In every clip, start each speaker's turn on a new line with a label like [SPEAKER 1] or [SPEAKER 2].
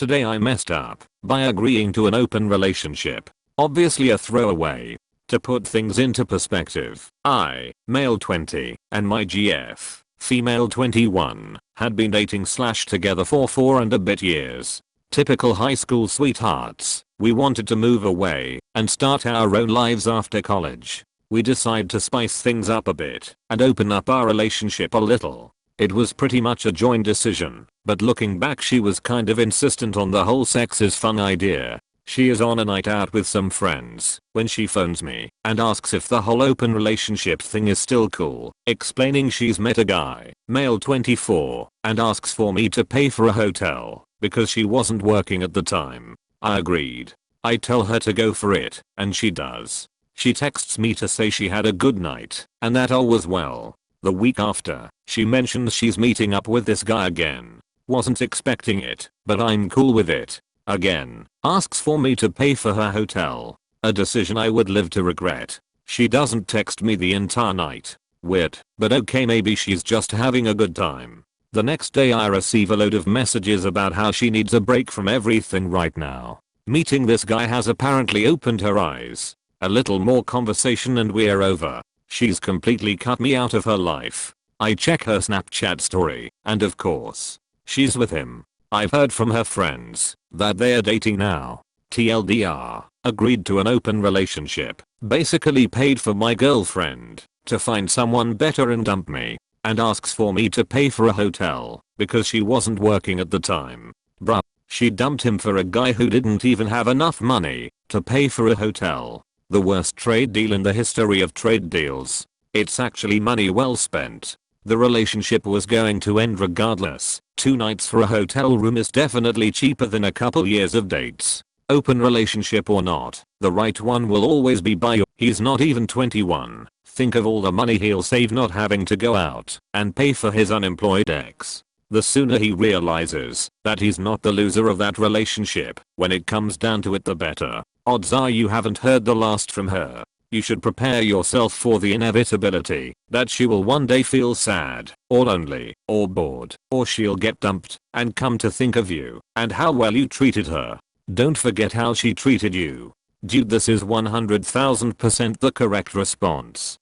[SPEAKER 1] Today I messed up by agreeing to an open relationship. Obviously a throwaway. To put things into perspective, I, male 20, and my GF, female 21, had been dating/together for 4 and a bit years. Typical high school sweethearts. We wanted to move away and start our own lives after college. We decided to spice things up a bit and open up our relationship a little. It was pretty much a joint decision, but looking back she was kind of insistent on the whole sex is fun idea. She is on a night out with some friends when she phones me and asks if the whole open relationship thing is still cool, explaining she's met a guy, male 24, and asks for me to pay for a hotel because she wasn't working at the time. I agreed. I tell her to go for it, and she does. She texts me to say she had a good night and that all was well. The week after, she mentions she's meeting up with this guy again. Wasn't expecting it, but I'm cool with it. Again, asks for me to pay for her hotel. A decision I would live to regret. She doesn't text me the entire night. Weird, but okay, maybe she's just having a good time. The next day I receive a load of messages about how she needs a break from everything right now. Meeting this guy has apparently opened her eyes. A little more conversation and we're over. She's completely cut me out of her life. I check her Snapchat story, and of course, she's with him. I've heard from her friends that they're dating now. TLDR, agreed to an open relationship, basically paid for my girlfriend to find someone better and dump me, and asks for me to pay for a hotel because she wasn't working at the time. Bruh, she dumped him for a guy who didn't even have enough money to pay for a hotel. The worst trade deal in the history of trade deals. It's actually money well spent. The relationship was going to end regardless. 2 nights for a hotel room is definitely cheaper than a couple years of dates. Open relationship or not, the right one will always be by you. He's not even 21. Think of all the money he'll save not having to go out and pay for his unemployed ex. The sooner he realizes that he's not the loser of that relationship, when it comes down to it, the better. Odds are you haven't heard the last from her. You should prepare yourself for the inevitability that she will one day feel sad, or lonely, or bored, or she'll get dumped, and come to think of you and how well you treated her. Don't forget how she treated you. Dude, this is 100,000% the correct response.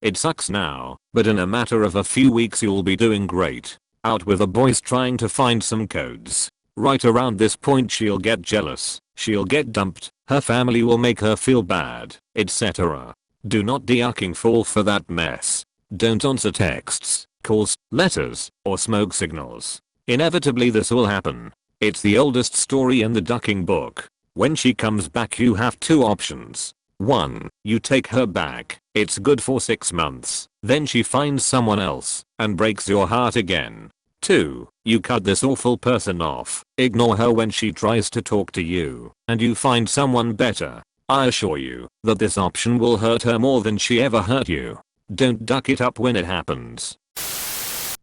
[SPEAKER 1] It sucks now, but in a matter of a few weeks you'll be doing great. Out with the boys trying to find some codes. Right around this point she'll get jealous, she'll get dumped, her family will make her feel bad, etc. Do not fucking fall for that mess. Don't answer texts, calls, letters, or smoke signals. Inevitably this will happen. It's the oldest story in the ducking book. When she comes back you have 2 options. 1. You take her back. It's good for 6 months. Then she finds someone else and breaks your heart again. 2. You cut this awful person off, ignore her when she tries to talk to you, and you find someone better. I assure you that this option will hurt her more than she ever hurt you. Don't duck it up when it happens.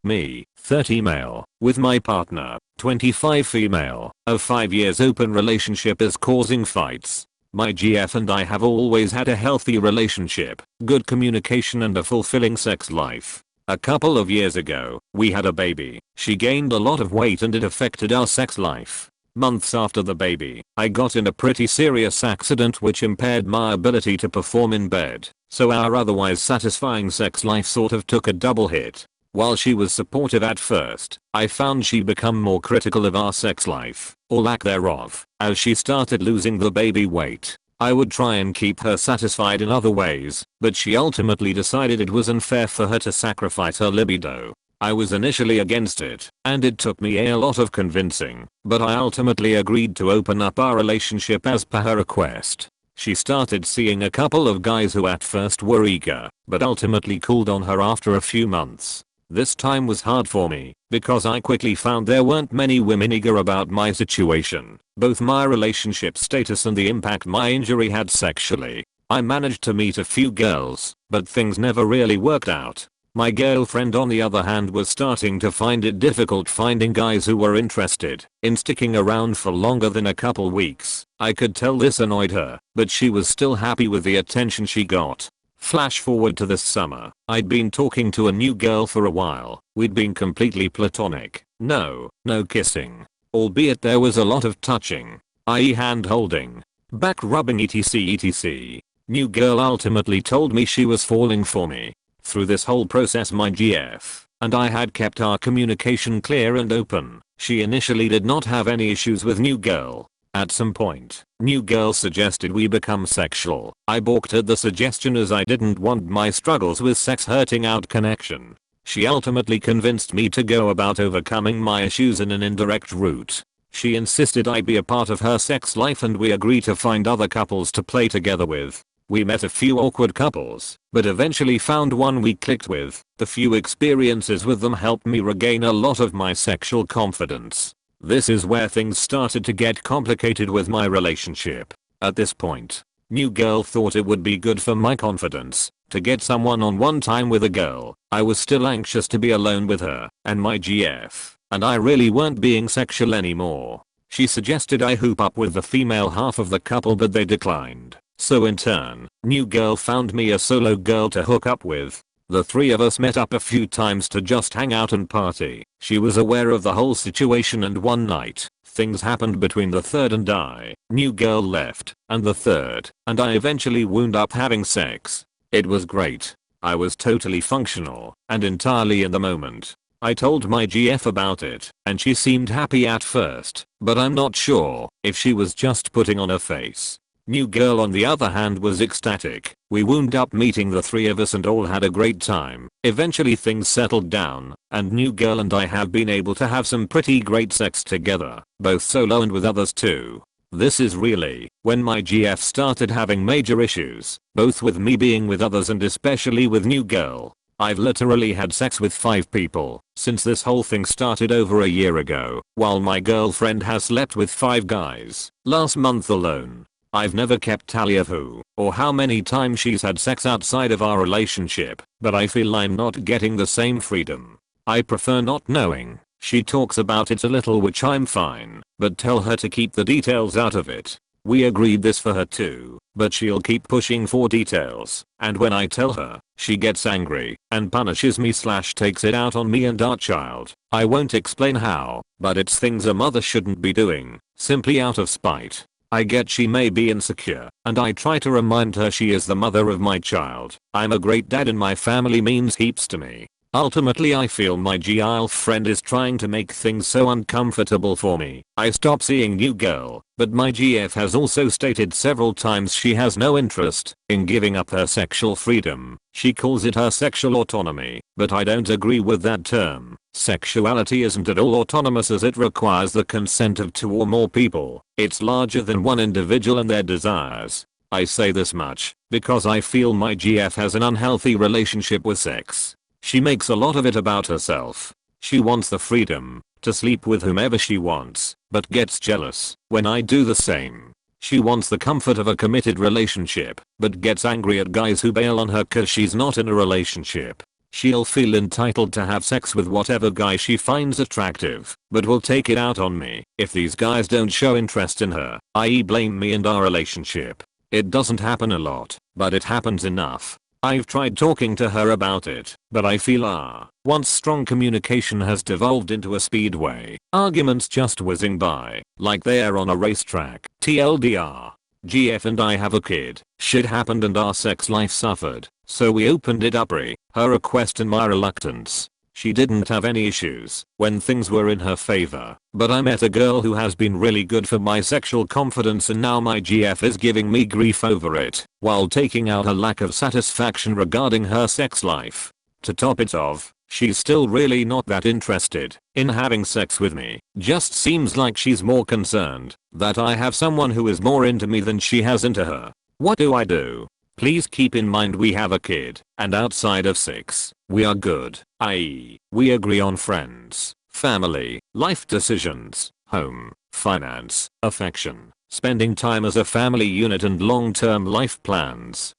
[SPEAKER 1] Me, 30 male, with my partner, 25 female, of 5 years open relationship is causing fights. My GF and I have always had a healthy relationship, good communication and a fulfilling sex life. A couple of years ago, we had a baby. She gained a lot of weight and it affected our sex life. Months after the baby, I got in a pretty serious accident which impaired my ability to perform in bed, so our otherwise satisfying sex life sort of took a double hit. While she was supportive at first, I found she become more critical of our sex life, or lack thereof, as she started losing the baby weight. I would try and keep her satisfied in other ways, but she ultimately decided it was unfair for her to sacrifice her libido. I was initially against it, and it took me a lot of convincing, but I ultimately agreed to open up our relationship as per her request. She started seeing a couple of guys who at first were eager, but ultimately cooled on her after a few months. This time was hard for me, because I quickly found there weren't many women eager about my situation, both my relationship status and the impact my injury had sexually. I managed to meet a few girls, but things never really worked out. My girlfriend on the other hand was starting to find it difficult finding guys who were interested in sticking around for longer than a couple weeks. I could tell this annoyed her, but she was still happy with the attention she got. Flash forward to this summer. I'd been talking to a new girl for a while. We'd been completely platonic. No kissing. albeit there was a lot of touching, i.e. hand holding, back rubbing etc. New girl ultimately told me she was falling for me. Through this whole process my GF and I had kept our communication clear and open. She initially did not have any issues with new girl. At some point, new girl suggested we become sexual. I balked at the suggestion as I didn't want my struggles with sex hurting out connection. She ultimately convinced me to go about overcoming my issues in an indirect route. She insisted I be a part of her sex life and we agreed to find other couples to play together with. We met a few awkward couples, but eventually found one we clicked with. The few experiences with them helped me regain a lot of my sexual confidence. This is where things started to get complicated with my relationship. At this point, new girl thought it would be good for my confidence to get someone on one time with a girl. I was still anxious to be alone with her and my GF, and I really weren't being sexual anymore. She suggested I hook up with the female half of the couple but they declined. So in turn, new girl found me a solo girl to hook up with. The three of us met up a few times to just hang out and party. She was aware of the whole situation and one night, things happened between the third and I. New girl left, and the third, and I eventually wound up having sex. It was great. I was totally functional, and entirely in the moment. I told my GF about it, and she seemed happy at first, but I'm not sure if she was just putting on a face. New girl on the other hand was ecstatic. We wound up meeting the three of us and all had a great time. Eventually things settled down, and new girl and I have been able to have some pretty great sex together, both solo and with others too. This is really when my GF started having major issues, both with me being with others and especially with new girl. I've literally had sex with 5 people since this whole thing started over a year ago, while my girlfriend has slept with 5 guys last month alone. I've never kept tally of who or how many times she's had sex outside of our relationship, but I feel I'm not getting the same freedom. I prefer not knowing. She talks about it a little, which I'm fine, but tell her to keep the details out of it. We agreed this for her too, but she'll keep pushing for details, and when I tell her, she gets angry and punishes me / takes it out on me and our child. I won't explain how, but it's things a mother shouldn't be doing, simply out of spite. I get she may be insecure, and I try to remind her she is the mother of my child. I'm a great dad and my family means heaps to me. Ultimately I feel my girlfriend is trying to make things so uncomfortable for me. I stop seeing new girl, but my GF has also stated several times she has no interest in giving up her sexual freedom. She calls it her sexual autonomy, but I don't agree with that term. Sexuality isn't at all autonomous as it requires the consent of 2 or more people. It's larger than one individual and their desires. I say this much because I feel my GF has an unhealthy relationship with sex. She makes a lot of it about herself. She wants the freedom to sleep with whomever she wants, but gets jealous when I do the same. She wants the comfort of a committed relationship, but gets angry at guys who bail on her cause she's not in a relationship. She'll feel entitled to have sex with whatever guy she finds attractive, but will take it out on me if these guys don't show interest in her, i.e. blame me and our relationship. It doesn't happen a lot, but it happens enough. I've tried talking to her about it, but I feel once strong communication has devolved into a speedway, arguments just whizzing by, like they're on a racetrack. TLDR. GF and I have a kid. Shit happened and our sex life suffered, so we opened it up. Her request and my reluctance. She didn't have any issues when things were in her favor, but I met a girl who has been really good for my sexual confidence and now my GF is giving me grief over it, while taking out a lack of satisfaction regarding her sex life. To top it off, she's still really not that interested in having sex with me. Just seems like she's more concerned that I have someone who is more into me than she has into her. What do I do? Please keep in mind we have a kid, and outside of sex, we are good, i.e., we agree on friends, family, life decisions, home, finance, affection, spending time as a family unit and long-term life plans.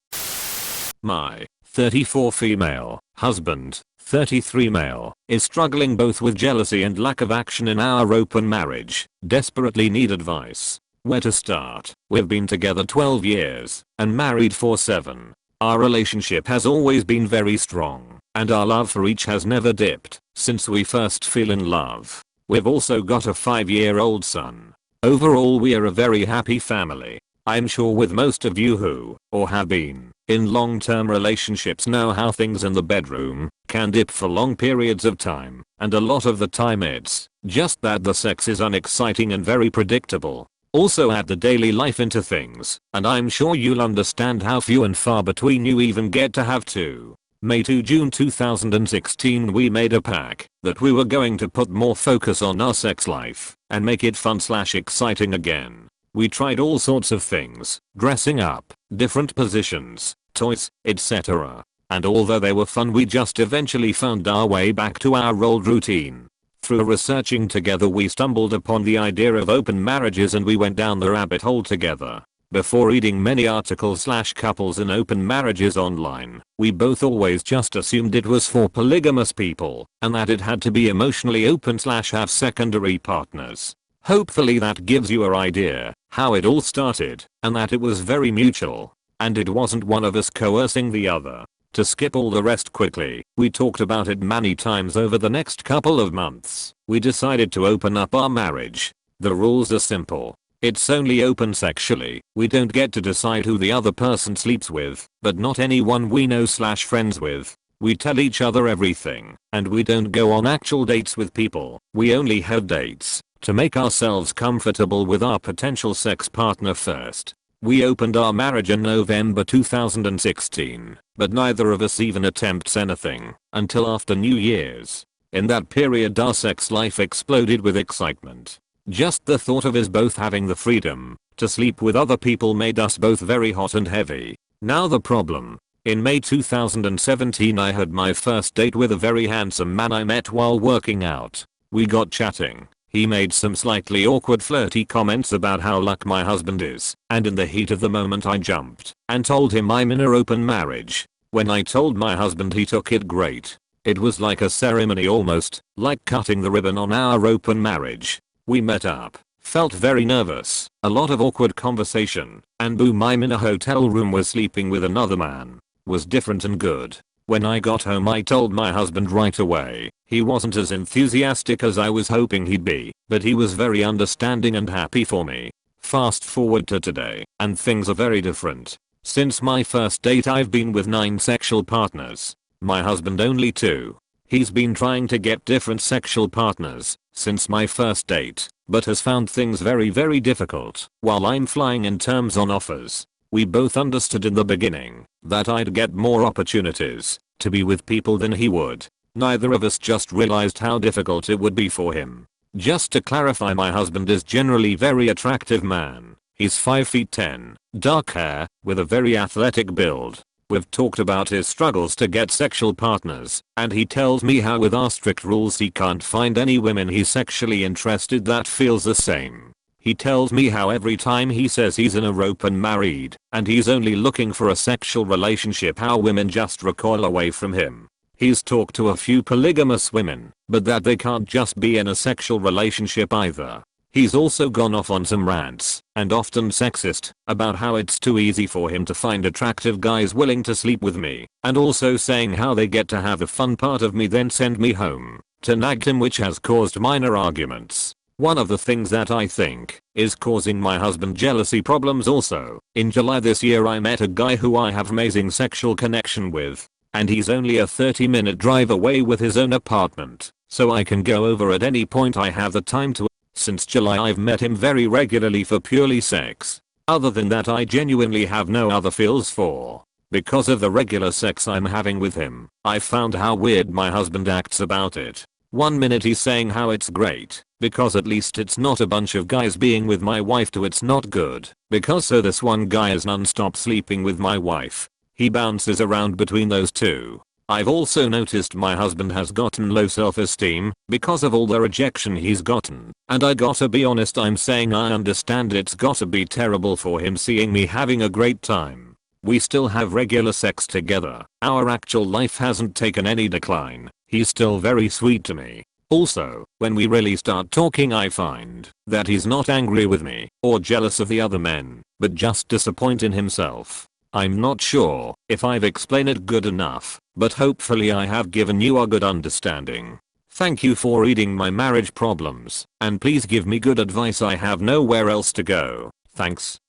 [SPEAKER 1] My 34 female husband, 33 male, is struggling both with jealousy and lack of action in our open marriage. Desperately need advice. Where to start? We've been together 12 years and married for 7. Our relationship has always been very strong, and our love for each has never dipped since we first fell in love. We've also got a 5-year-old son. Overall we are a very happy family. I'm sure with most of you who, or have been, in long-term relationships know how things in the bedroom can dip for long periods of time, and a lot of the time it's just that the sex is unexciting and very predictable. Also add the daily life into things, and I'm sure you'll understand how few and far between you even get to have two. May to June 2016 we made a pact that we were going to put more focus on our sex life and make it fun/exciting again. We tried all sorts of things, dressing up, different positions, toys, etc. And although they were fun we just eventually found our way back to our old routine. Through researching together we stumbled upon the idea of open marriages and we went down the rabbit hole together. Before reading many articles/couples in open marriages online, we both always just assumed it was for polygamous people, and that it had to be emotionally open/have secondary partners. Hopefully that gives you an idea how it all started, and that it was very mutual, and it wasn't one of us coercing the other. To skip all the rest quickly, we talked about it many times over the next couple of months. We decided to open up our marriage. The rules are simple. It's only open sexually. We don't get to decide who the other person sleeps with, but not anyone we know/friends with. We tell each other everything, and we don't go on actual dates with people. We only have dates to make ourselves comfortable with our potential sex partner first. We opened our marriage in November 2016, but neither of us even attempts anything until after New Year's. In that period our sex life exploded with excitement. Just the thought of us both having the freedom to sleep with other people made us both very hot and heavy. Now the problem. In May 2017 I had my first date with a very handsome man I met while working out. We got chatting. He made some slightly awkward flirty comments about how lucky my husband is, and in the heat of the moment I jumped and told him I'm in an open marriage. When I told my husband he took it great. It was like a ceremony almost, like cutting the ribbon on our open marriage. We met up, felt very nervous, a lot of awkward conversation, and boom I'm in a hotel room was sleeping with another man. Was different and good. When I got home I told my husband right away. He wasn't as enthusiastic as I was hoping he'd be, but he was very understanding and happy for me. Fast forward to today, and things are very different. Since my first date I've been with 9 sexual partners. My husband only 2. He's been trying to get different sexual partners since my first date, but has found things very difficult. While I'm flying in terms on offers, we both understood in the beginning that I'd get more opportunities to be with people than he would. Neither of us just realized how difficult it would be for him. Just to clarify, my husband is generally very attractive man. He's 5 feet 10, dark hair, with a very athletic build. We've talked about his struggles to get sexual partners, and he tells me how with our strict rules he can't find any women he's sexually interested that feels the same. He tells me how every time he says he's in a open married, and he's only looking for a sexual relationship, how women just recoil away from him. He's talked to a few polygamous women, but that they can't just be in a sexual relationship either. He's also gone off on some rants, and often sexist, about how it's too easy for him to find attractive guys willing to sleep with me, and also saying how they get to have the fun part of me then send me home to nag him, which has caused minor arguments. One of the things that I think is causing my husband jealousy problems also. In July this year I met a guy who I have amazing sexual connection with, and he's only a 30-minute drive away with his own apartment, so I can go over at any point I have the time to. Since July I've met him very regularly for purely sex. Other than that I genuinely have no other feels for. Because of the regular sex I'm having with him, I found how weird my husband acts about it. One minute he's saying how it's great, because at least it's not a bunch of guys being with my wife, to it's not good, because so this one guy is non-stop sleeping with my wife. He bounces around between those two. I've also noticed my husband has gotten low self-esteem because of all the rejection he's gotten, and I gotta be honest, I'm saying I understand it's gotta be terrible for him seeing me having a great time. We still have regular sex together. Our actual life hasn't taken any decline. He's still very sweet to me. Also, when we really start talking I find that he's not angry with me or jealous of the other men, but just disappointed in himself. I'm not sure if I've explained it good enough, but hopefully I have given you a good understanding. Thank you for reading my marriage problems, and please give me good advice. I have nowhere else to go. Thanks.